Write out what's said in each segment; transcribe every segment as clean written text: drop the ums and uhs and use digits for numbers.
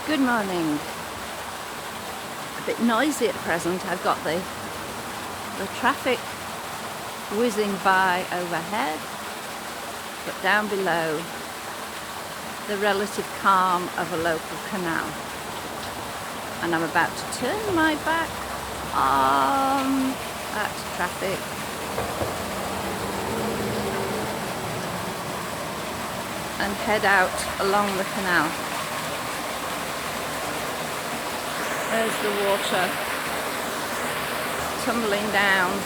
Good morning. A bit noisy at present. I've got the traffic whizzing by overhead, but down below the relative calm of a local canal. And I'm about to turn my back on that traffic. And head out along the canal. There's the water tumbling down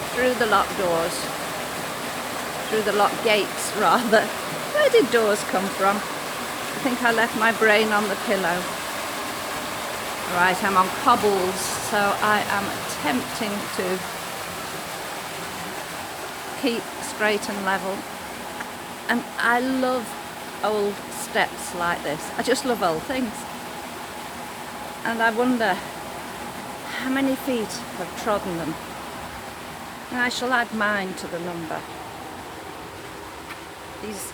through the lock doors, through the lock gates rather. Where did doors come from? I think I left my brain on the pillow. Right, I'm on cobbles, so I am attempting to keep straight and level. And I love old steps like this. I just love old things. And I wonder how many feet have trodden them. And I shall add mine to the number. These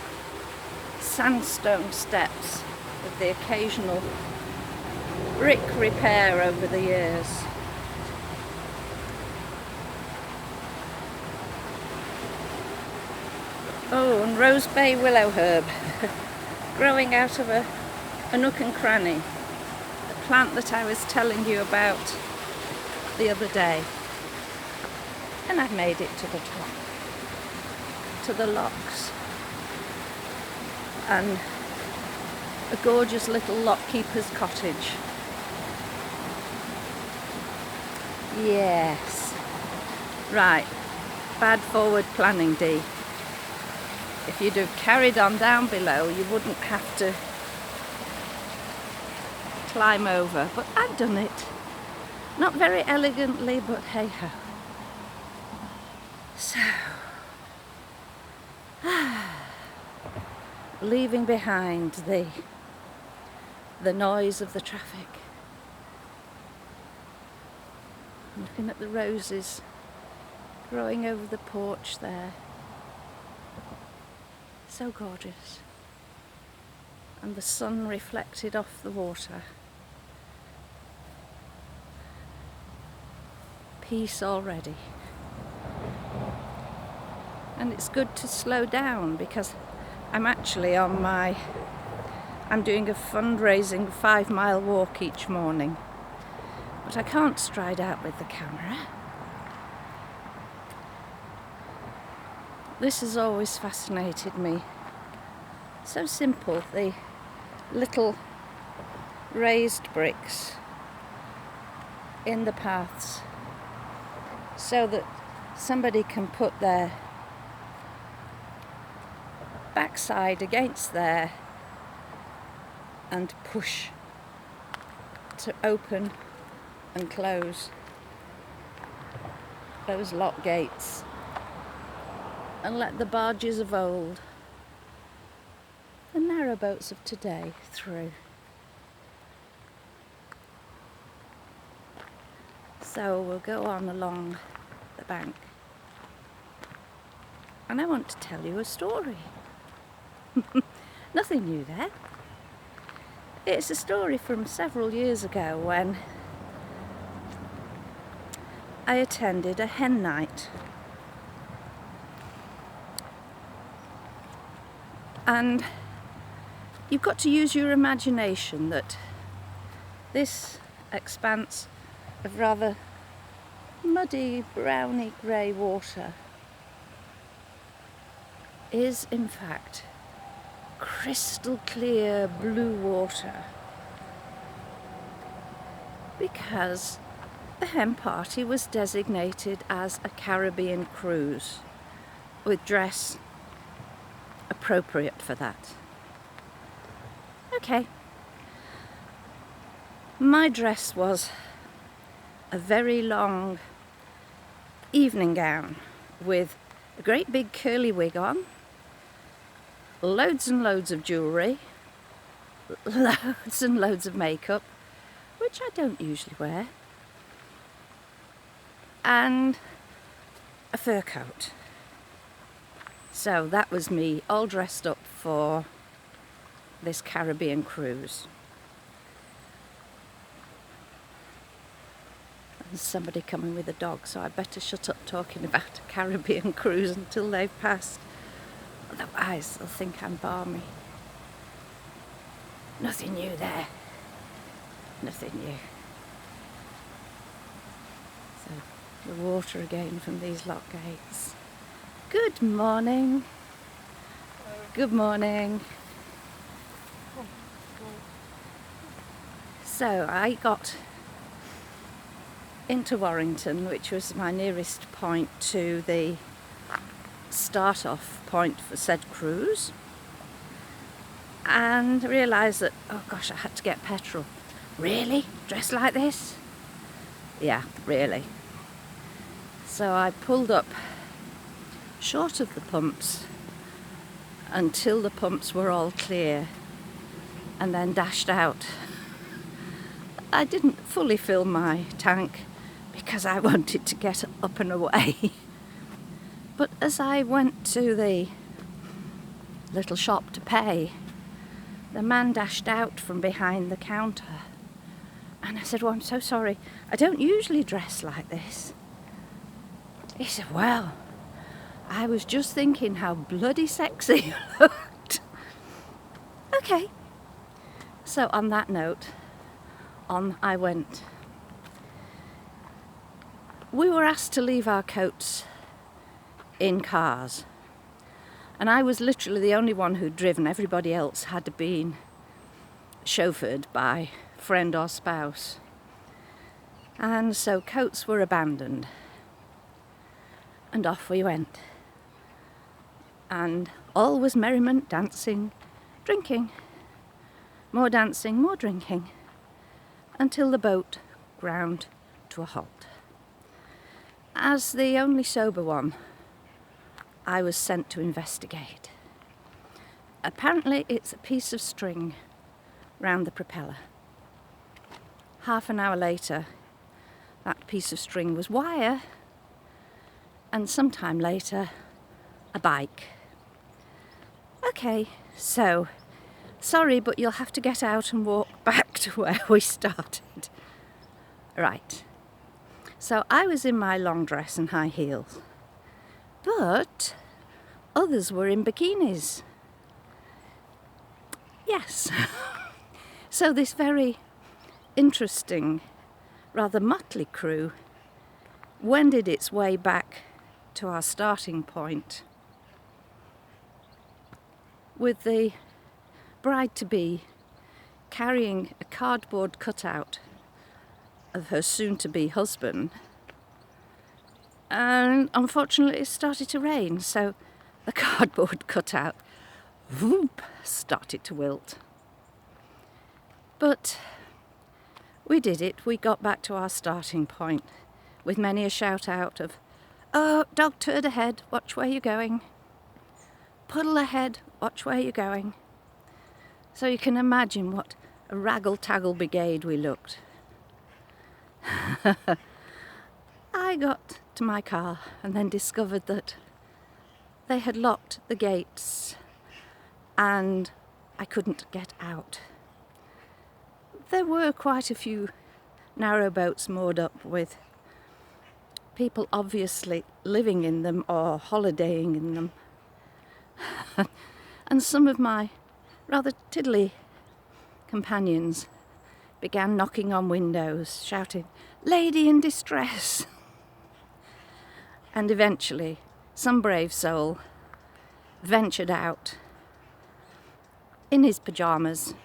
sandstone steps with the occasional brick repair over the years. Oh, and Rose Bay willow herb growing out of a nook and cranny. Plant that I was telling you about the other day, and I've made it to the top, to the locks, and a gorgeous little lockkeeper's cottage. Yes, right, bad forward planning, Dee. If you'd have carried on down below, you wouldn't have to climb over, but I've done it. Not very elegantly, but hey ho. So, leaving behind the noise of the traffic. Looking at the roses growing over the porch there. So gorgeous. And the sun reflected off the water. Peace already. And it's good to slow down because I'm actually I'm doing a fundraising 5-mile walk each morning. But I can't stride out with the camera. This has always fascinated me. So simple, the little raised bricks in the paths so that somebody can put their backside against there and push to open and close those lock gates and let the barges of old, the narrowboats of today, through. So we'll go on along the bank. And I want to tell you a story. Nothing new there. It's a story from several years ago when I attended a hen night. And you've got to use your imagination that this expanse of rather muddy, browny grey water is in fact crystal clear blue water, because the hen party was designated as a Caribbean cruise with dress appropriate for that. Okay. My dress was a very long evening gown with a great big curly wig on, loads and loads of jewellery, loads and loads of makeup, which I don't usually wear, and a fur coat. So that was me all dressed up for this Caribbean cruise. There's somebody coming with a dog, so I better shut up talking about a Caribbean cruise until they've passed. Otherwise, they'll think I'm balmy. Nothing new there. Nothing new. So, the water again from these lock gates. Good morning. Good morning. So, I got into Warrington, which was my nearest point to the start-off point for said cruise, and realised that, oh gosh, I had to get petrol. Really? Dressed like this? Yeah, really. So I pulled up short of the pumps until the pumps were all clear and then dashed out. I didn't fully fill my tank because I wanted to get up and away. But as I went to the little shop to pay, the man dashed out from behind the counter. And I said, "Oh, I'm so sorry. I don't usually dress like this." He said, "Well, I was just thinking how bloody sexy you looked." Okay. So on that note, on I went. We were asked to leave our coats in cars, and I was literally the only one who'd driven. Everybody else had been chauffeured by friend or spouse, and so coats were abandoned, and off we went, and all was merriment, dancing, drinking, more dancing, more drinking, until the boat ground to a halt. As the only sober one, I was sent to investigate. Apparently it's a piece of string round the propeller. Half an hour later, that piece of string was wire, and sometime later, a bike. Okay, so, sorry, but you'll have to get out and walk back to where we started. Right. So I was in my long dress and high heels, but others were in bikinis. Yes. So this very interesting, rather motley crew wended its way back to our starting point, with the bride-to-be carrying a cardboard cutout of her soon-to-be husband, and unfortunately it started to rain, so the cardboard cutout, whoop, started to wilt. But we did it. We got back to our starting point with many a shout out of, "Oh, dog turd ahead, watch where you're going. Puddle ahead, watch where you're going." So you can imagine what a raggle-taggle brigade we looked. I got to my car and then discovered that they had locked the gates and I couldn't get out. There were quite a few narrow boats moored up with people obviously living in them or holidaying in them. And some of my rather tiddly companions began knocking on windows, shouting, "Lady in distress!" And eventually, some brave soul ventured out in his pyjamas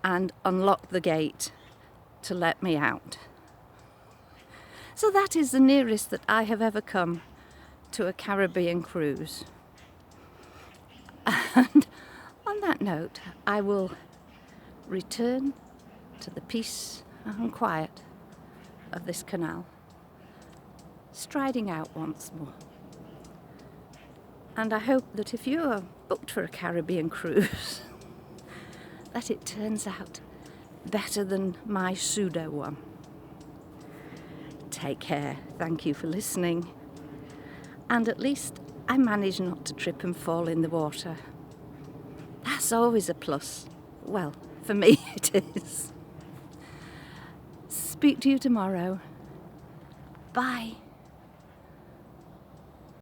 and unlocked the gate to let me out. So that is the nearest that I have ever come to a Caribbean cruise. And on that note, I will return to the peace and quiet of this canal, striding out once more. And I hope that if you are booked for a Caribbean cruise, that it turns out better than my pseudo one. Take care. Thank you for listening. And at least I managed not to trip and fall in the water. That's always a plus. Well, for me it is. speak to you tomorrow. Bye.